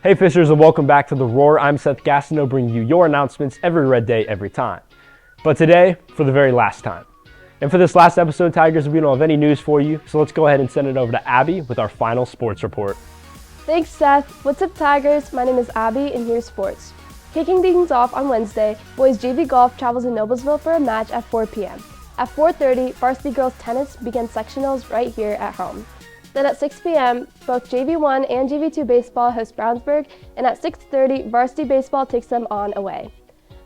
Hey Fishers, and welcome back to The Roar. I'm Seth Gastineau, bringing you your announcements every red day, every time. But today, for the very last time. And for this last episode, Tigers, we don't have any news for you, so let's go ahead and send it over to Abbie with our final sports report. Thanks, Seth. What's up, Tigers? My name is Abbie, and here's sports. Kicking things off on Wednesday, boys JV golf travels to Noblesville for a match at 4 p.m. At 4:30, varsity girls tennis begins sectionals right here at home. Then at 6 p.m., both JV1 and JV2 baseball host Brownsburg, and at 6:30, varsity baseball takes them on away.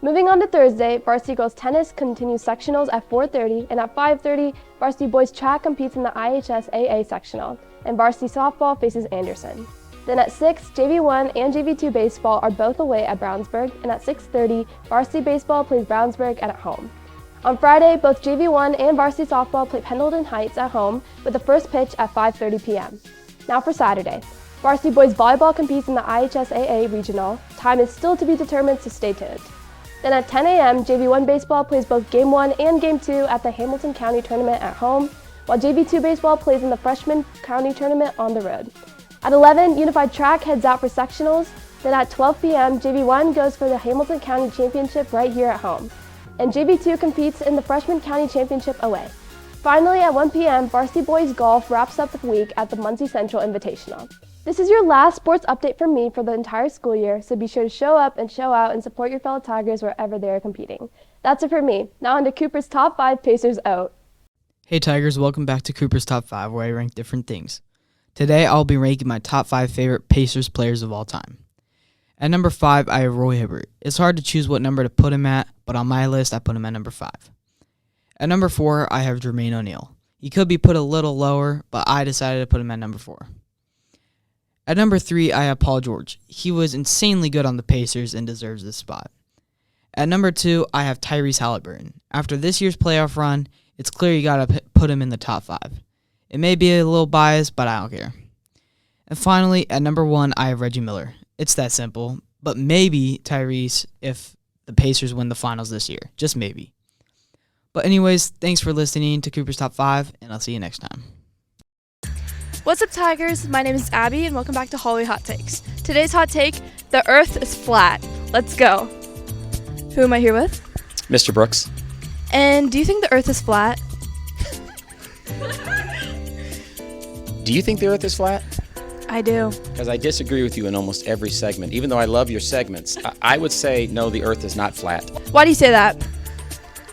Moving on to Thursday, varsity girls tennis continues sectionals at 4:30, and at 5:30, varsity boys track competes in the IHS AA sectional, and varsity softball faces Anderson. Then at 6, JV1 and JV2 baseball are both away at Brownsburg, and at 6:30, varsity baseball plays Brownsburg at home. On Friday, both JV1 and varsity softball play Pendleton Heights at home with the first pitch at 5:30 p.m. Now for Saturday. Varsity boys volleyball competes in the IHS AA regional. Time is still to be determined, so stay tuned. Then at 10 a.m., JV1 baseball plays both Game 1 and Game 2 at the Hamilton County Tournament at home, while JV2 baseball plays in the Freshman County Tournament on the road. At 11, Unified Track heads out for sectionals. Then at 12 p.m., JV1 goes for the Hamilton County Championship right here at home, and JV2 competes in the Freshman County Championship away. Finally, at 1 p.m., varsity boys golf wraps up the week at the Muncie Central Invitational. This is your last sports update from me for the entire school year, so be sure to show up and show out and support your fellow Tigers wherever they are competing. That's it for me. Now on to Cooper's Top 5 Pacers Out. Hey Tigers, welcome back to Cooper's Top 5, where I rank different things. Today I'll be ranking my top 5 favorite Pacers players of all time. At number 5, I have Roy Hibbert. It's hard to choose what number to put him at, but on my list, I put him at number 5. At number 4, I have Jermaine O'Neal. He could be put a little lower, but I decided to put him at number 4. At number 3, I have Paul George. He was insanely good on the Pacers and deserves this spot. At number 2, I have Tyrese Haliburton. After this year's playoff run, it's clear you gotta put him in the top 5. It may be a little biased, but I don't care. And finally, at number 1, I have Reggie Miller. It's that simple, but maybe Tyrese if the Pacers win the finals this year. Just maybe. But anyways, thanks for listening to Cooper's Top 5, and I'll see you next time. What's up, Tigers? My name is Abbie, and welcome back to Holly Hot Takes. Today's hot take, the earth is flat. Let's go. Who am I here with? Mr. Brooks. And do you think the earth is flat? Do you think the earth is flat? I do. Because I disagree with you in almost every segment. Even though I love your segments, I would say, no, the earth is not flat. Why do you say that?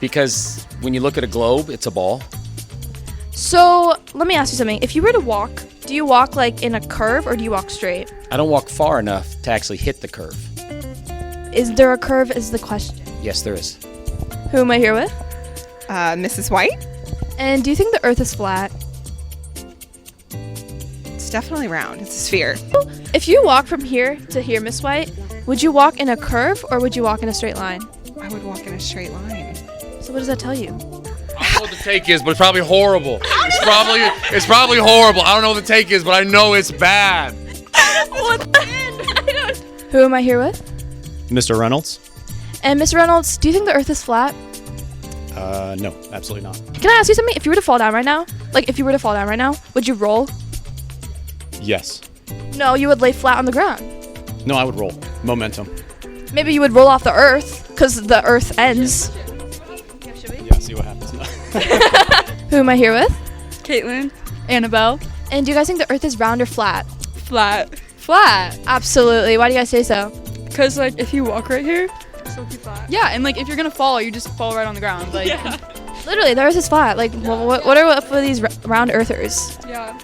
Because when you look at a globe, it's a ball. So, let me ask you something. If you were to walk, do you walk like in a curve or do you walk straight? I don't walk far enough to actually hit the curve. Is there a curve is the question. Yes, there is. Who am I here with? Mrs. White? And do you think the earth is flat? It's definitely round. It's a sphere. If you walk from here to here, Miss White, would you walk in a curve or would you walk in a straight line? I would walk in a straight line. So what does that tell you? I don't know what the take is, but it's probably horrible. It's probably horrible. I don't know what the take is, but I know it's bad. What the I don't. Who am I here with? Mr. Reynolds? And Mr. Reynolds, do you think the earth is flat? No, absolutely not. Can I ask you something? If you were to fall down right now, would you roll? Yes. No, you would lay flat on the ground. No, I would roll. Momentum. Maybe you would roll off the earth, because the earth ends. Yeah, see what happens. Who am I here with? Caitlin. Annabelle. And do you guys think the earth is round or flat? Flat. Flat. Absolutely. Why do you guys say so? Because, like, if you walk right here, it's will be flat. Yeah, and, like, if you're going to fall, you just fall right on the ground. Like, yeah. Literally, the earth is flat. Like, what are up with these round earthers? Yeah.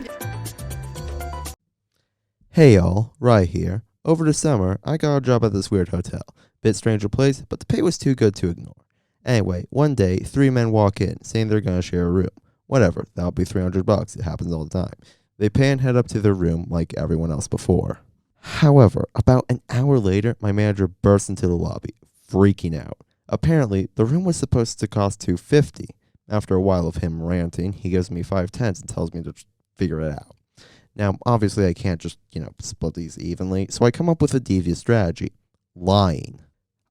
Hey y'all, Rye here. Over the summer, I got a job at this weird hotel. Bit stranger place, but the pay was too good to ignore. Anyway, one day, 3 men walk in, saying they're gonna share a room. Whatever, that'll be $300. It happens all the time. They pay and head up to their room like everyone else before. However, about an hour later, my manager bursts into the lobby, freaking out. Apparently, the room was supposed to cost $250. After a while of him ranting, he gives me 5 tenths and tells me to figure it out. Now, obviously, I can't just, split these evenly, so I come up with a devious strategy. Lying.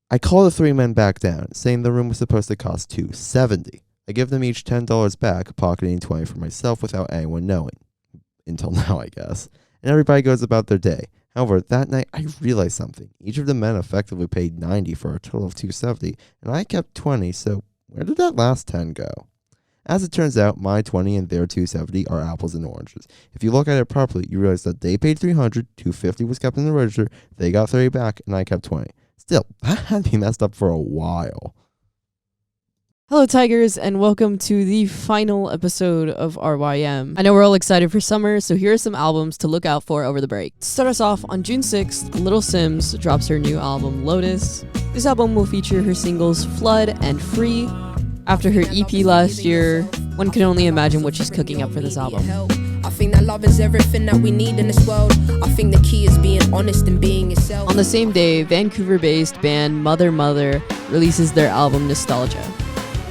I call the 3 men back down, saying the room was supposed to cost $270. I give them each $10 back, pocketing $20 for myself without anyone knowing. Until now, I guess. And everybody goes about their day. However, that night I realized something. Each of the men effectively paid 90 for a total of 270, and I kept 20, so where did that last 10 go? As it turns out, my 20 and their 270 are apples and oranges. If you look at it properly, you realize that they paid 300, 250 was kept in the register, they got 30 back, and I kept 20. Still, that had me messed up for a while. Hello, Tigers, and welcome to the final episode of RYM. I know we're all excited for summer, so here are some albums to look out for over the break. To start us off, on June 6th, Little Sims drops her new album, Lotus. This album will feature her singles Flood and Free. After her EP last year, one can only imagine what she's cooking up for this album. I think that love is everything that we need in this world. I think the key is being honest and being yourself. On the same day, Vancouver-based band Mother Mother releases their album Nostalgia.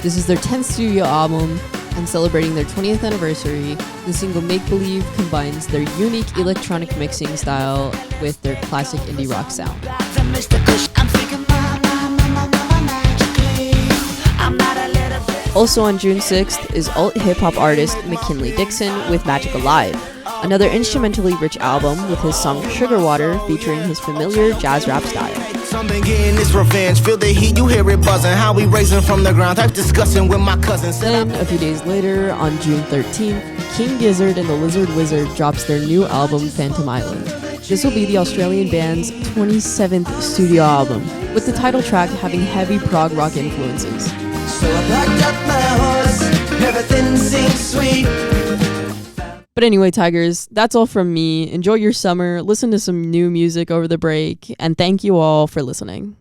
This is their 10th studio album, and celebrating their 20th anniversary, the single Make Believe combines their unique electronic mixing style with their classic indie rock sound. Also on June 6th is alt hip-hop artist McKinley Dixon with Magic Alive, another instrumentally rich album with his song Sugar Water featuring his familiar jazz rap style. Something getting this revenge, feel the heat, you hear it buzzing, how we raising from the ground, type discussing with my cousins. Then, a few days later, on June 13th, King Gizzard and the Lizard Wizard drops their new album Phantom Island. This will be the Australian band's 27th studio album, with the title track having heavy prog rock influences. So I packed up my horse, everything seems sweet. But anyway, Tigers, that's all from me. Enjoy your summer, listen to some new music over the break, and thank you all for listening.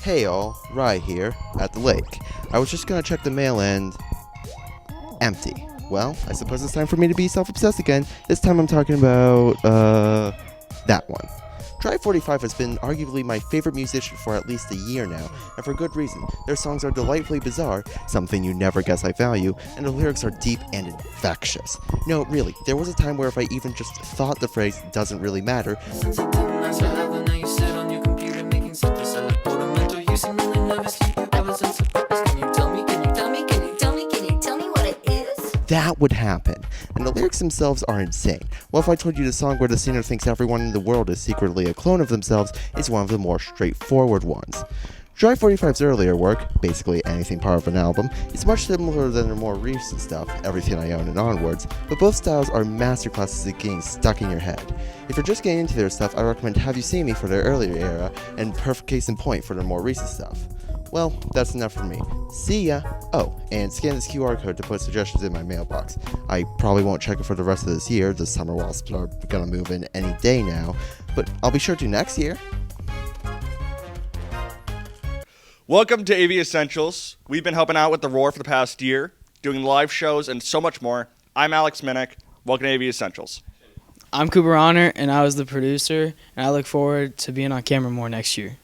Hey all, Rye here, at the lake. I was just gonna check the mail and... empty. Well, I suppose it's time for me to be self-obsessed again. This time I'm talking about, that one. Drive 45 has been arguably my favorite musician for at least a year now, and for good reason. Their songs are delightfully bizarre, something you never guess I value, and the lyrics are deep and infectious. No, really, there was a time where if I even just thought the phrase doesn't really matter, that would happen. And the lyrics themselves are insane. Well, if I told you the song where the singer thinks everyone in the world is secretly a clone of themselves is one of the more straightforward ones. Drive 45's earlier work, basically anything part of an album, is much similar than their more recent stuff, Everything I Own and onwards, but both styles are masterclasses at getting stuck in your head. If you're just getting into their stuff, I recommend Have You Seen Me for their earlier era, and Perfect Case in Point for their more recent stuff. Well, that's enough for me. See ya! Oh, and scan this QR code to put suggestions in my mailbox. I probably won't check it for the rest of this year. The summer wasps are gonna move in any day now, but I'll be sure to next year. Welcome to AV Essentials. We've been helping out with the Roar for the past year, doing live shows and so much more. I'm Alex Minnick. Welcome to AV Essentials. I'm Cooper Honor, and I was the producer, and I look forward to being on camera more next year.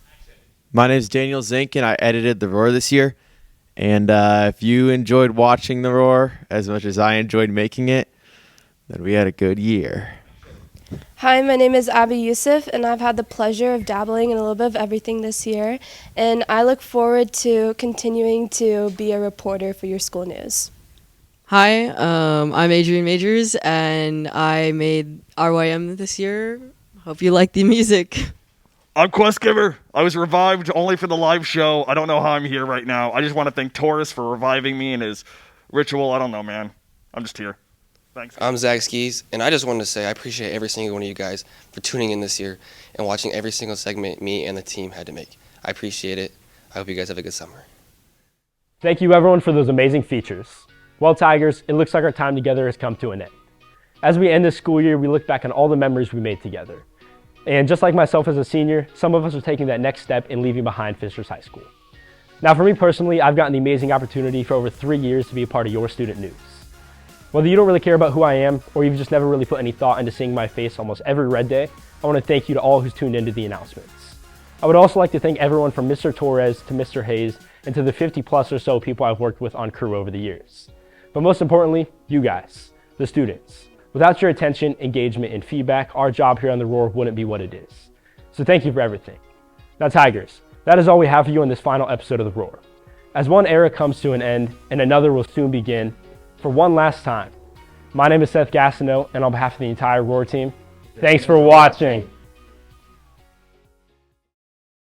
My name is Daniel Zink, and I edited The Roar this year. And if you enjoyed watching The Roar as much as I enjoyed making it, then we had a good year. Hi, my name is Abbie Youssef, and I've had the pleasure of dabbling in a little bit of everything this year. And I look forward to continuing to be a reporter for your school news. Hi, I'm Adrian Majors, and I made RYM this year. Hope you like the music. I'm Quest Giver. I was revived only for the live show. I don't know how I'm here right now. I just want to thank Taurus for reviving me in his ritual. I don't know, man. I'm just here. Thanks. I'm Zach Skis, and I just wanted to say I appreciate every single one of you guys for tuning in this year and watching every single segment me and the team had to make. I appreciate it. I hope you guys have a good summer. Thank you everyone for those amazing features. Well, Tigers, it looks like our time together has come to an end. As we end this school year, we look back on all the memories we made together. And just like myself as a senior, some of us are taking that next step in leaving behind Fishers High School. Now for me personally, I've gotten the amazing opportunity for over 3 years to be a part of your student news. Whether you don't really care about who I am, or you've just never really put any thought into seeing my face almost every red day, I want to thank you to all who's tuned into the announcements. I would also like to thank everyone from Mr. Torres to Mr. Hayes and to the 50 plus or so people I've worked with on crew over the years. But most importantly, you guys, the students. Without your attention, engagement, and feedback, our job here on The Roar wouldn't be what it is. So thank you for everything. Now Tigers, that is all we have for you in this final episode of The Roar. As one era comes to an end and another will soon begin, for one last time, My name is Seth Gastineau, and on behalf of the entire Roar team, thanks for watching.